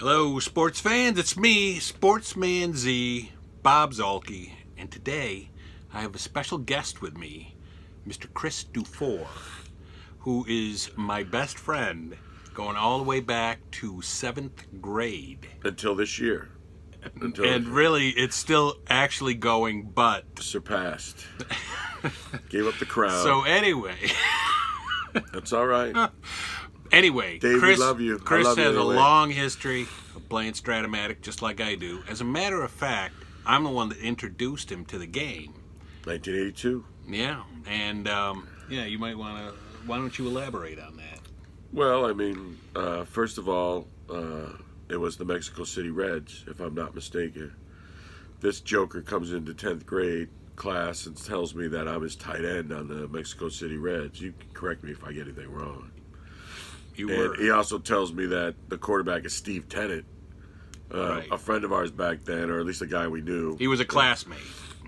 Hello, sports fans. It's me, Sportsman Z, Bob Zolke, and today I have a special guest with me, Mr. Kris Dufour, who is my best friend, going all the way back to 7th grade. Until this year. And really, it's still actually going, but surpassed. Gave up the crown. So anyway, that's all right. Anyway, Dave, Kris, we love you. Kris love has you anyway. a long history of playing Strat-O-Matic just like I do. As a matter of fact, I'm the one that introduced him to the game. 1982. Yeah, and you might want to. Why don't you elaborate on that? Well, I mean, first of all, it was the Mexico City Reds, if I'm not mistaken. This joker comes into 10th grade class and tells me that I'm his tight end on the Mexico City Reds. You can correct me if I get anything wrong. And he also tells me that the quarterback is Steve Tennant, right. A friend of ours back then, or at least a guy we knew. He was a classmate.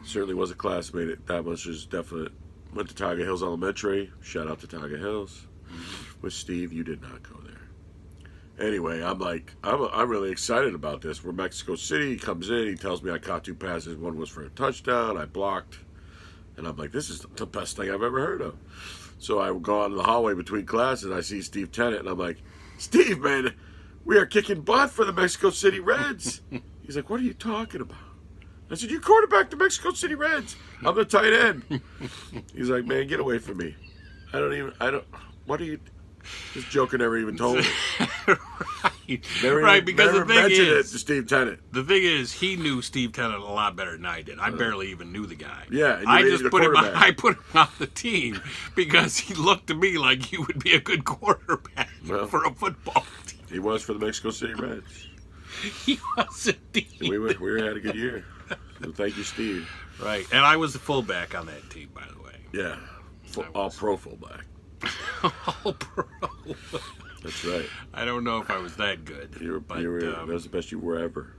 Certainly was a classmate. That much is definite. Went to Tiger Hills Elementary. Shout out to Tiger Hills. With Steve, you did not go there. Anyway, I'm really excited about this. We're Mexico City. He comes in. He tells me I caught 2 passes. One was for a touchdown. I blocked. And I'm like, this is the best thing I've ever heard of. So I go out in the hallway between classes. I see Steve Tennant. And I'm like, Steve, man, we are kicking butt for the Mexico City Reds. He's like, what are you talking about? I said, you quarterback the Mexico City Reds. I'm the tight end. He's like, man, get away from me. What are you... This joker never even told me. Right, because never the thing mentioned is, it to Steve Tennant. The thing is, he knew Steve Tennant a lot better than I did. I barely even knew the guy. Yeah, and I just put him. I put him on the team because he looked to me like he would be a good quarterback for a football team. He was for the Mexico City Reds. He was indeed. We had a good year. So thank you, Steve. Right, and I was the fullback on that team, by the way. Yeah, all-pro fullback. All pro. That's right. I don't know if I was that good. That was the best you were ever.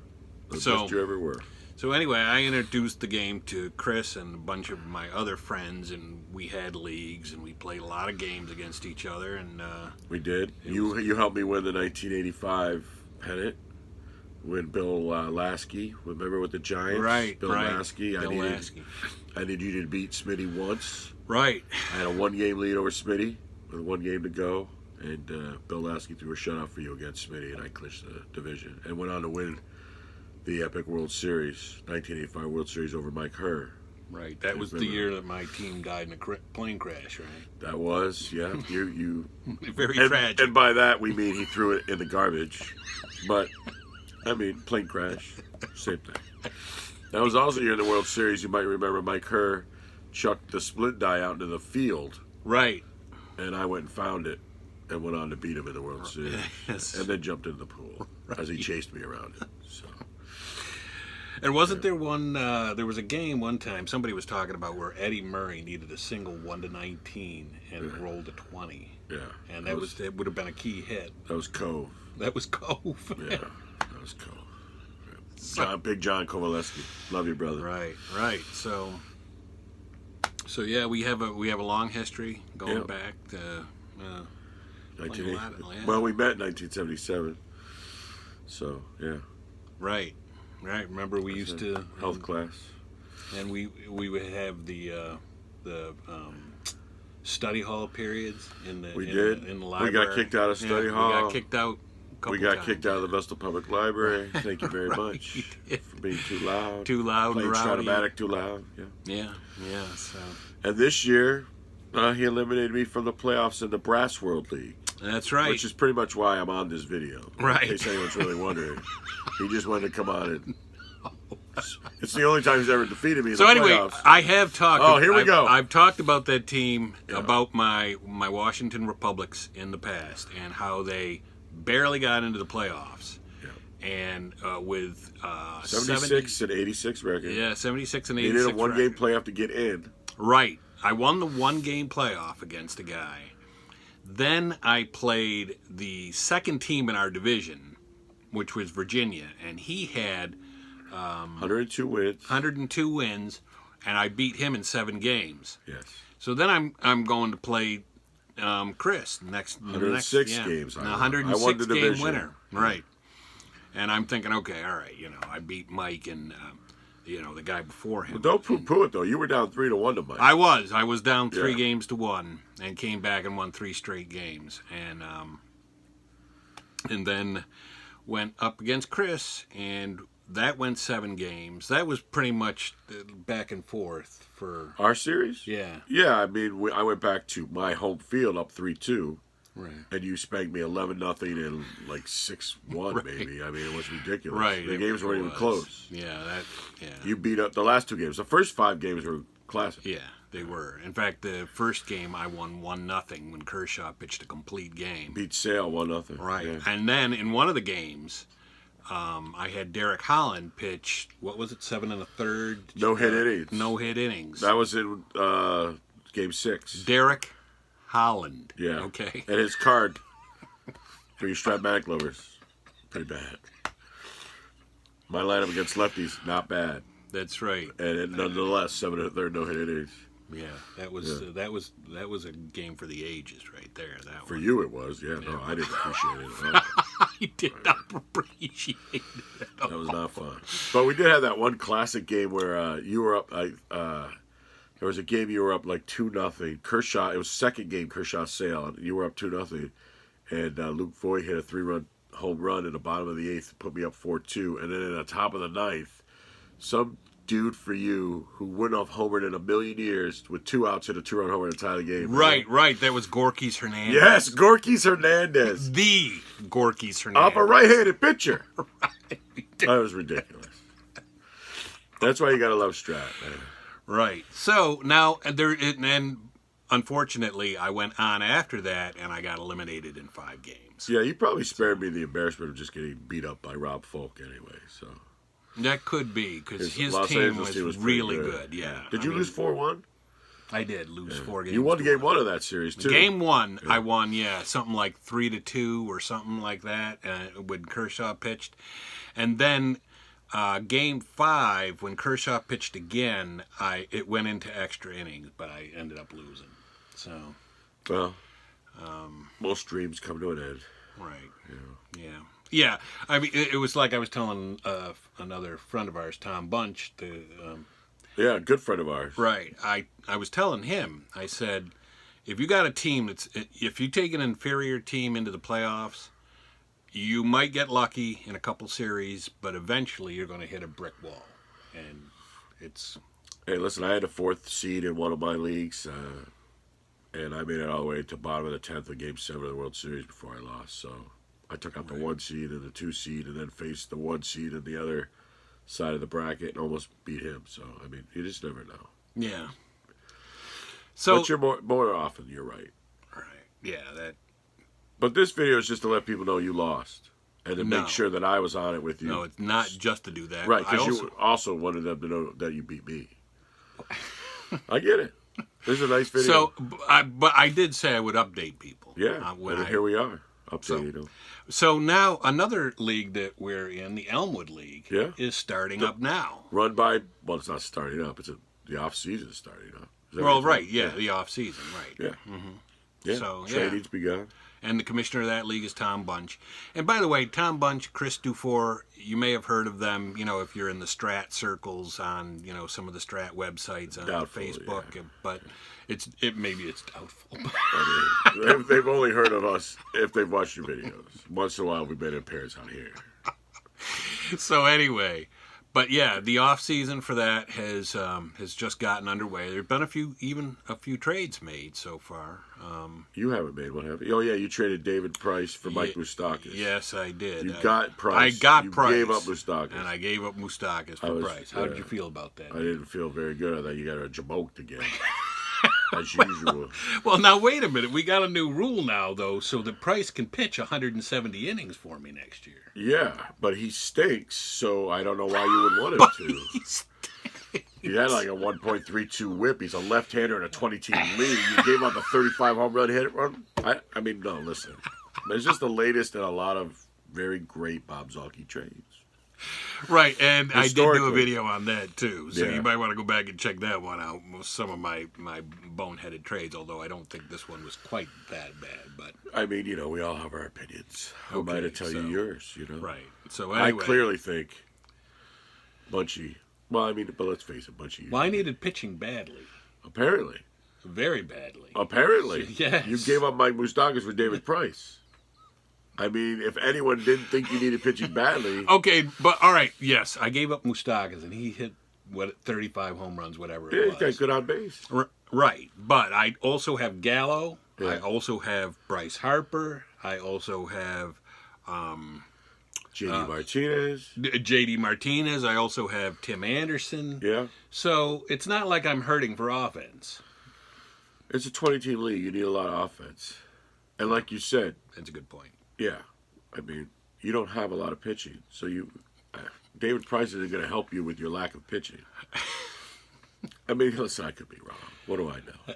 The best you ever were. So anyway, I introduced the game to Kris and a bunch of my other friends, and we had leagues, and we played a lot of games against each other. And we did. You helped me win the 1985 pennant. When Bill Lasky, remember with the Giants? Right, Bill Lasky. Lasky. I needed you to beat Smitty once. Right. I had a 1-game lead over Smitty with 1 game to go, and Bill Lasky threw a shutout for you against Smitty, and I clinched the division and went on to win the Epic World Series, 1985 World Series over Mike Herr. Right. That was the year that my team died in a plane crash, right? That was, yeah. You. Very tragic. And by that we mean he threw it in the garbage, but. I mean, plane crash, same thing. That was also in the World Series. You might remember Mike Herr chucked the split die out into the field. Right. And I went and found it and went on to beat him in the World Series. Yes. And then jumped into the pool as he chased me around it. So. And wasn't there one, there was a game one time, somebody was talking about where Eddie Murray needed a single 1-19 and rolled a 20. Yeah. And it would have been a key hit. That was Cove. That was Cove. Yeah. That was cool. Big John Kowaleski. Love you, brother. Right. So yeah, we have a long history going back to 1980. Well, we met in 1977. So yeah. Right. Remember we used to health class, and we would have the study hall periods in the library. We got kicked out of study hall. We got kicked out. We got kicked out of the Vestal Public Library. Thank you very much for being too loud. Too loud Playing and rowdy. Strat-O-Matic too loud. Yeah. So. And this year, he eliminated me from the playoffs in the Brass World League. That's right. Which is pretty much why I'm on this video. Right. In case anyone's really wondering. He just wanted to come on and... It's the only time he's ever defeated me in the playoffs. I have talked... Oh, here we go. I've talked about that team, about my Washington Republics in the past, and how they barely got into the playoffs. Yeah. And with 76 and 86 record. Yeah, 76 and 86 They needed a one-game playoff to get in. Right. I won the one-game playoff against a guy. Then I played the second team in our division, which was Virginia, and he had 102 wins. 102 wins, and I beat him in 7 games. Yes. So then I'm going to play Kris next. 106 games. A 106 game winner. Right. And I'm thinking, okay, all right, I beat Mike and the guy before him. Well, don't poo-poo it though. You were down 3-1 to Mike. I was down 3 Yeah. games to 1, and came back and won 3 straight games, and then went up against Kris, and that went 7 games. That was pretty much back and forth for our series. Yeah. Yeah, I mean, I went back to my home field up 3-2. Right. And you spanked me 11-0 and like 6-1 Right. maybe. I mean, it was ridiculous. Right. The games weren't even close. Yeah, You beat up the last 2 games. The first 5 games were classic. Yeah, they were. In fact, the first game I won 1-0 when Kershaw pitched a complete game. Beat Sale 1-0. Right. Yeah. And then in one of the games, I had Derek Holland pitch, what was it, 7 1/3? No-hit innings. No-hit innings. That was in game 6. Derek Holland. Yeah. Okay. And his card for you Strat-O-Matic lovers, pretty bad. My lineup against lefties, not bad. That's right. And nonetheless, 7 1/3 no-hit innings. Yeah, that was a game for the ages right there. That For one. you, it was. Yeah, no, I didn't appreciate it at all. I did not appreciate it. That was not fun. But we did have that one classic game where you were up. There was a game you were up like 2-0. Kershaw. It was second game. Kershaw Sale. And you were up 2-0, and Luke Voigt hit a 3-run home run in the bottom of the 8th, put me up 4-2, and then in the top of the 9th, some dude for you who wouldn't have homered in a million years with 2 outs hit a 2-run homer to tie the game. Right. That was Gorkys Hernandez. Yes, Gorkys Hernandez. The Gorkys Hernandez. Off a right-handed pitcher. Right. That was ridiculous. That's why you gotta love Strat, man. Right. So now and unfortunately, I went on after that, and I got eliminated in 5 games. Yeah, you probably spared me the embarrassment of just getting beat up by Rob Folk anyway. So That could be, because his Los team Angeles was pretty really good. Yeah. Did you lose 4-1? I did lose 4 games. You won to game 1 1 of that series too. Game 1, I won, something like 3-2 or something like that when Kershaw pitched. And then game 5, when Kershaw pitched again, it went into extra innings, but I ended up losing. So, Well, most dreams come to an end. right. Yeah. I mean, it was like I was telling another friend of ours, Tom Bunch, Yeah, a good friend of ours. right. I was telling him, I said, if you got a team if you take an inferior team into the playoffs, you might get lucky in a couple series, but eventually you're going to hit a brick wall. And it's... Hey, listen, I had a 4th seed in one of my leagues, and I made it all the way to bottom of the 10th of Game 7 of the World Series before I lost. So I took out the 1 seed and the 2 seed, and then faced the 1 seed in the other side of the bracket and almost beat him. So, I mean, you just never know. Yeah. So... But you're more often, you're right. Right. Yeah, that... But this video is just to let people know you lost. And to No. make sure that I was on it with you. No, it's not just to do that. Right, I because you also wanted them to know that you beat me. I get it. This is a nice video. So, but I did say I would update people. Yeah, and here we are. Updating them. So now another league that we're in, the Elmwood League, is starting up now. Run by, well, it's not starting up. The off-season is starting up. Is that Well, what right, you're saying? the off season, right. Yeah. Yeah, So, training's begun. And the commissioner of that league is Tom Bunch. And by the way, Tom Bunch, Kris Dufour, you may have heard of them, if you're in the Strat circles on, some of the Strat websites on Doubtful, Facebook. yeah. But maybe it's doubtful. I mean, they've only heard of us if they've watched your videos. Once in a while, we've been in pairs out here. So anyway, but yeah, the off season for that has just gotten underway. There've been a few trades made so far. You haven't made one, have you? Oh yeah, you traded David Price for Mike Moustakas. Yes, I did. You got Price. I got you Price. Gave up Moustakas. And I gave up Moustakas for Price. How did you feel about that? I didn't feel very good. I thought you got her jamoked again. As usual. Well, now wait a minute. We got a new rule now, though, so that Price can pitch 170 innings for me next year. Yeah, but he stinks, so I don't know why you would want him to. He had like a 1.32 whip. He's a left-hander in a 20-team league. You gave up a 35 home run hit run. I mean, no, listen. It's just the latest in a lot of very great Bob Zalke trades. Right, and I did do a Historically. video on that too, so Yeah. you might want to go back and check that one out. Some of my boneheaded trades, although I don't think this one was quite that bad. But I mean, we all have our opinions. Who am I to tell you yours, right. So I anyway, clearly think Bunchy, well, I mean, but let's face it, Bunchy. well, I needed pitching badly, Apparently. very badly. Apparently. Yes. You gave up Mike Moustakas for David Price. I mean, if anyone didn't think you needed pitching badly. Okay, but all right, yes, I gave up Moustakas, and he hit 35 home runs, whatever Yeah, it he's got was. good on base. Right, but I also have Gallo. Yeah. I also have Bryce Harper. I also have JD Martinez. J.D. Martinez. I also have Tim Anderson. Yeah. So it's not like I'm hurting for offense. It's a 20-team league. You need a lot of offense. And like you said, That's a good point. yeah, I mean, you don't have a lot of pitching. So David Price isn't going to help you with your lack of pitching. I mean, listen, I could be wrong. What do I know?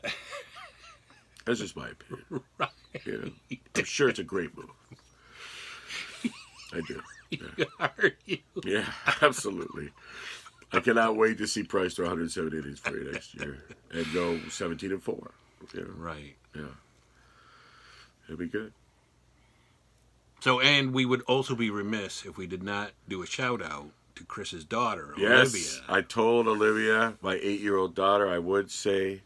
That's just my opinion. Right. I'm sure it's a great move. I do. Yeah. Are you? Yeah, absolutely. I cannot wait to see Price throw 170 innings for you next year and go 17-4. Right. Yeah. It'll be good. So, and we would also be remiss if we did not do a shout out to Chris's daughter, Yes, Olivia. I told Olivia, my 8-year-old daughter, I would say,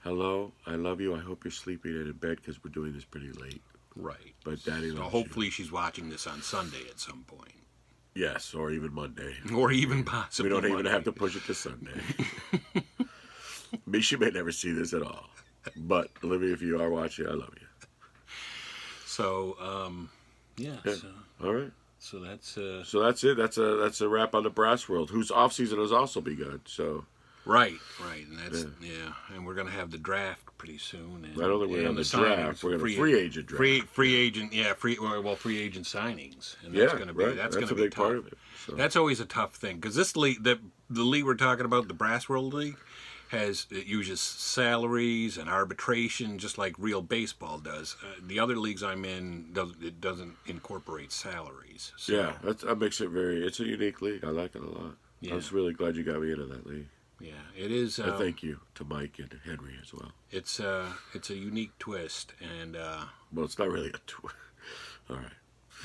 hello, I love you. I hope you're sleeping and in bed because we're doing this pretty late. Right. But Daddy So loves hopefully she's watching this on Sunday at some point. you. Yes, or even Monday. Or even We possibly don't even Monday. have to push it to Sunday. She may never see this at all. But Olivia, if you are watching, I love you. So, yeah. Yeah. All right. So that's So that's it. That's a wrap on the brass world, whose off season has also begun. So right, and that's and we're gonna have the draft pretty soon. And, I don't think we're gonna have the draft. We're gonna free agent draft. Free agent, free agent signings, and that's gonna be right. that's a gonna be big tough. part of it. So. That's always a tough thing because this league, the league we're talking about, the Brass World League, it uses salaries and arbitration just like real baseball does. The other leagues I'm in doesn't incorporate salaries. So, yeah, that makes it it's a unique league. I like it a lot. Yeah. I was really glad you got me into that league. yeah, it is. And thank you to Mike and Henry as well. It's a unique twist, and Well, it's not really a twist. All right.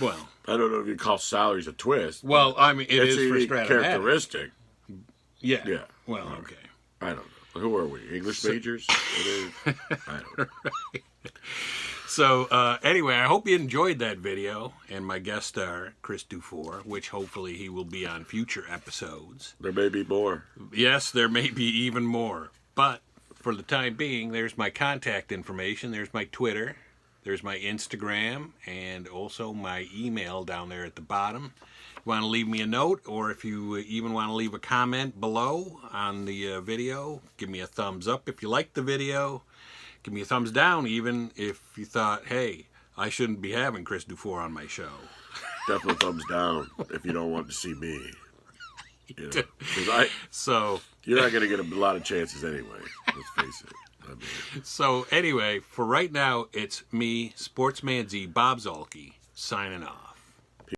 well, I don't know if you call salaries a twist. well, I mean, it's is a for unique Strat-O-Matic. characteristic. Yeah. Yeah. Well, All right. okay. I don't know. Who are we? English majors? I don't know. So anyway, I hope you enjoyed that video and my guest star, Kris Dufour, which hopefully he will be on future episodes. There may be more. Yes, there may be even more. But for the time being, there's my contact information. There's my Twitter. There's my Instagram. And also my email down there at the bottom. If you want to leave me a note, or if you even want to leave a comment below on the video, give me a thumbs up if you liked the video. Give me a thumbs down even if you thought, hey, I shouldn't be having Kris Dufour on my show. Definitely thumbs down if you don't want to see me. You know, 'cause So you're not going to get a lot of chances anyway. Let's face it. I mean, So anyway, for right now, it's me, Sportsman Z, Bob Zolke, signing off.